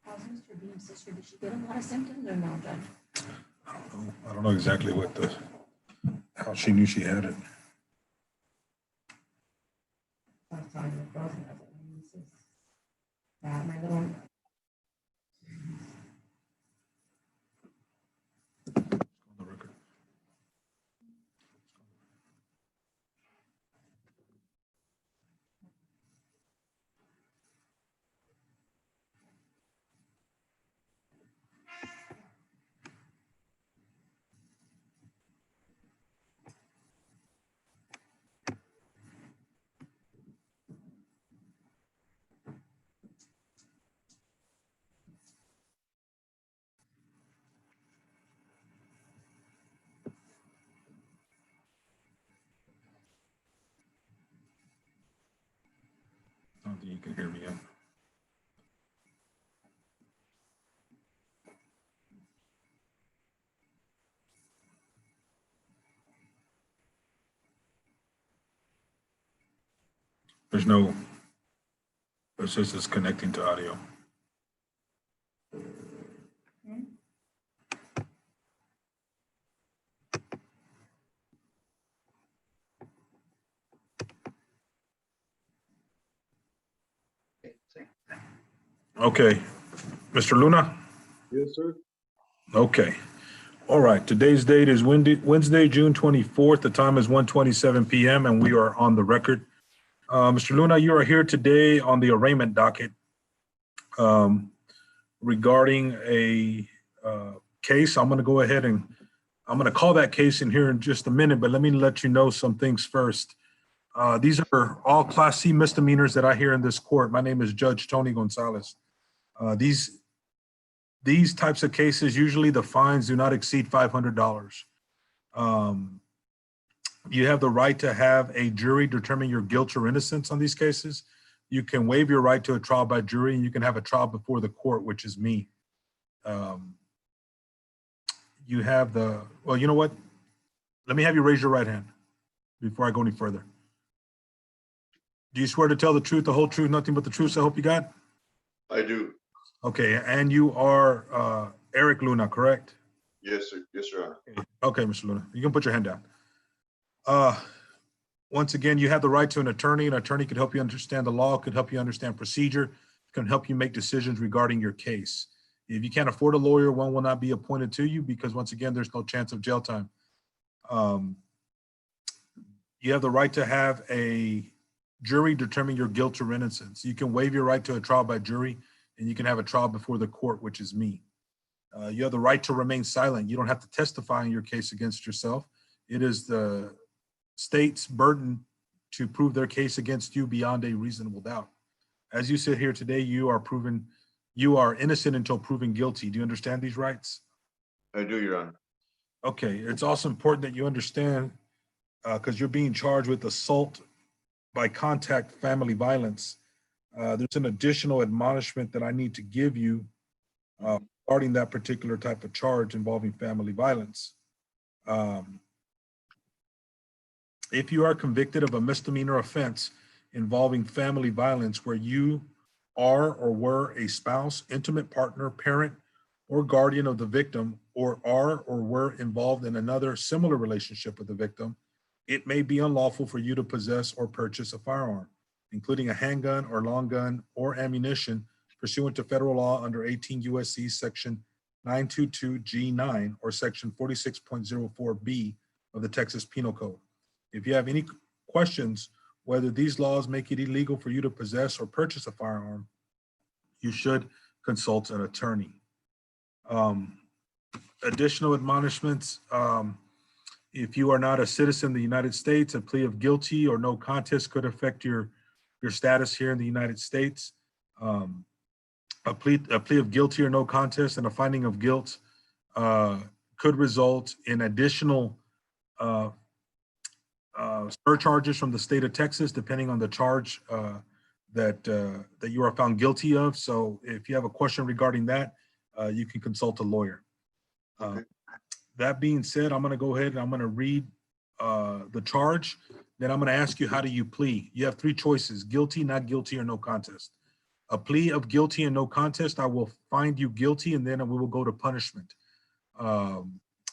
How's Mr. Beam's sister? Did she get a lot of symptoms or no, Judge? I don't know exactly how she knew she had it. I was telling the girls, and I was like, this is bad. My little On the record. I don't think you can hear me yet. There's no, it says it's connecting to audio. Okay, Mr. Luna? Yes, sir. Okay. All right, today's date is Wednesday, June 24th. The time is 1:27 p.m. and we are on the record. Mr. Luna, you are here today on the arraignment docket regarding a case. I'm going to go ahead and I'm going to call that case in here in just a minute, but let me let you know some things first. These are all Class C misdemeanors that I hear in this court. My name is Judge Tony Gonzalez. These types of cases, usually the fines do not exceed $500. You have the right to have a jury determine your guilt or innocence on these cases. You can waive your right to a trial by jury, and you can have a trial before the court, which is me. You have the, well, you know what? Let me have you raise your right hand before I go any further. Do you swear to tell the truth, the whole truth, nothing but the truth, so help you God? I do. Okay, and you are Eric Luna, correct? Yes, sir. Yes, Your Honor. Okay, Mr. Luna, you can put your hand down. Once again, you have the right to an attorney. An attorney could help you understand the law, could help you understand procedure, can help you make decisions regarding your case. If you can't afford a lawyer, one will not be appointed to you because once again, there's no chance of jail time. You have the right to have a jury determine your guilt or innocence. You can waive your right to a trial by jury, and you can have a trial before the court, which is me. You have the right to remain silent. You don't have to testify in your case against yourself. It is the state's burden to prove their case against you beyond a reasonable doubt. As you sit here today, you are innocent until proven guilty. Do you understand these rights? I do, Your Honor. Okay, it's also important that you understand, because you're being charged with assault by contact family violence. There's an additional admonishment that I need to give you regarding that particular type of charge involving family violence. If you are convicted of a misdemeanor offense involving family violence where you are or were a spouse, intimate partner, parent, or guardian of the victim, or are or were involved in another similar relationship with the victim, it may be unlawful for you to possess or purchase a firearm, including a handgun or long gun or ammunition pursuant to federal law under 18 U.S.C. section 922G9 or section 46.04B of the Texas Penal Code. If you have any questions whether these laws make it illegal for you to possess or purchase a firearm, you should consult an attorney. Additional admonishments, if you are not a citizen of the United States, a plea of guilty or no contest could affect your status here in the United States. A plea of guilty or no contest and a finding of guilt could result in additional surcharges from the state of Texas, depending on the charge that you are found guilty of. So if you have a question regarding that, you can consult a lawyer. Okay. That being said, I'm going to go ahead and I'm going to read the charge. Then I'm going to ask you, how do you plea? You have three choices: guilty, not guilty, or no contest. A plea of guilty and no contest, I will find you guilty, and then we will go to punishment.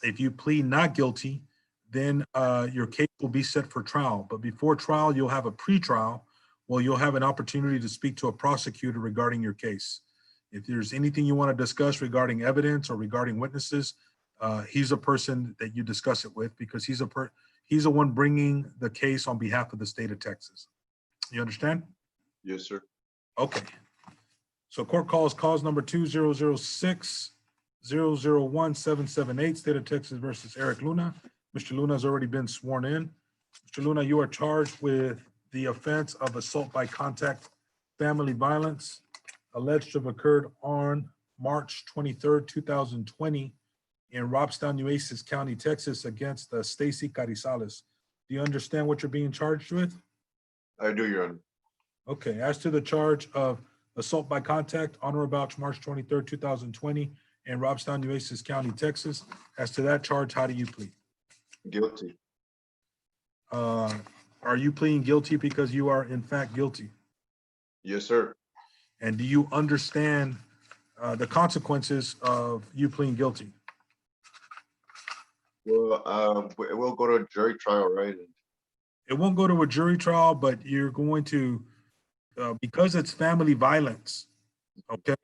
If you plead not guilty, then your case will be set for trial. But before trial, you'll have a pre-trial. Well, you'll have an opportunity to speak to a prosecutor regarding your case. If there's anything you want to discuss regarding evidence or regarding witnesses, he's a person that you discuss it with, because he's the one bringing the case on behalf of the state of Texas. You understand? Yes, sir. Okay. So court calls cause number 2006-001-778, State of Texas versus Eric Luna. Mr. Luna has already been sworn in. Mr. Luna, you are charged with the offense of assault by contact, family violence, alleged to have occurred on March 23rd, 2020 in Robstown, Nueces County, Texas, against Stacy Carizales. Do you understand what you're being charged with? I do, Your Honor. Okay, as to the charge of assault by contact on or about March 23rd, 2020 in Robstown, Nueces County, Texas, as to that charge, how do you plead? Guilty. Are you pleading guilty because you are in fact guilty? Yes, sir. And do you understand the consequences of you pleading guilty? Well, we'll go to a jury trial, right? It won't go to a jury trial, but you're going to, because it's family violence, okay?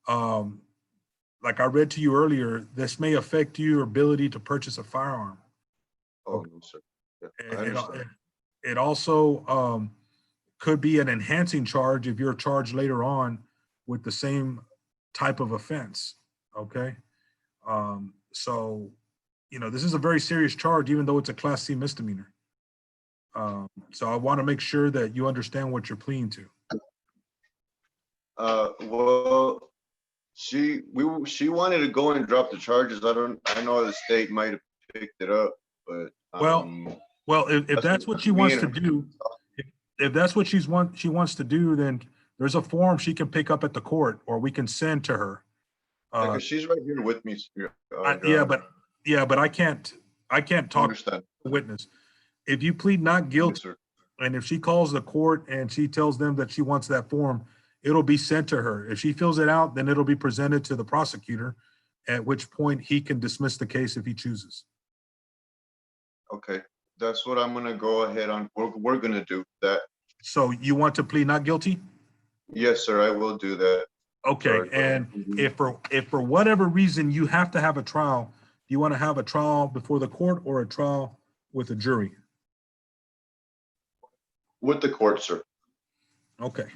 Like I read to you earlier, this may affect your ability to purchase a firearm. Oh, no, sir. Yeah, I understand. It also could be an enhancing charge if you're charged later on with the same type of offense, okay? So, you know, this is a very serious charge, even though it's a Class C misdemeanor. So I want to make sure that you understand what you're pleading to. Well, she wanted to go and drop the charges. I know the state might have picked it up, but Well, if that's what she wants to do, if that's what she wants to do, then there's a form she can pick up at the court, or we can send to her. because she's right here with me. But I can't talk to the witness. If you plead not guilty, Yes, and if she calls the court and she tells them that she wants that form, it'll be sent to her. If she fills it out, then it'll be presented to the prosecutor, at which point he can dismiss the case if he chooses. okay, that's what I'm gonna go ahead on. We're gonna do that. So you want to plead not guilty? Yes, sir. I will do that. Okay, Sorry, and if for whatever reason you have to have a trial, do you want to have a trial before the court or a trial with a jury? With the court, sir. Okay,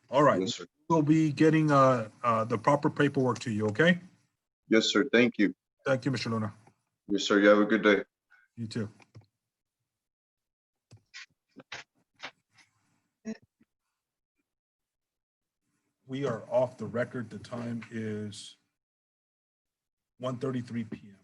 all right. Yes, sir. We'll be getting the proper paperwork to you, okay? Yes, sir. Thank you. Thank you, Mr. Luna. Yes, sir. You have a good day. You too. We are off the record. The time is 1:33 p.m.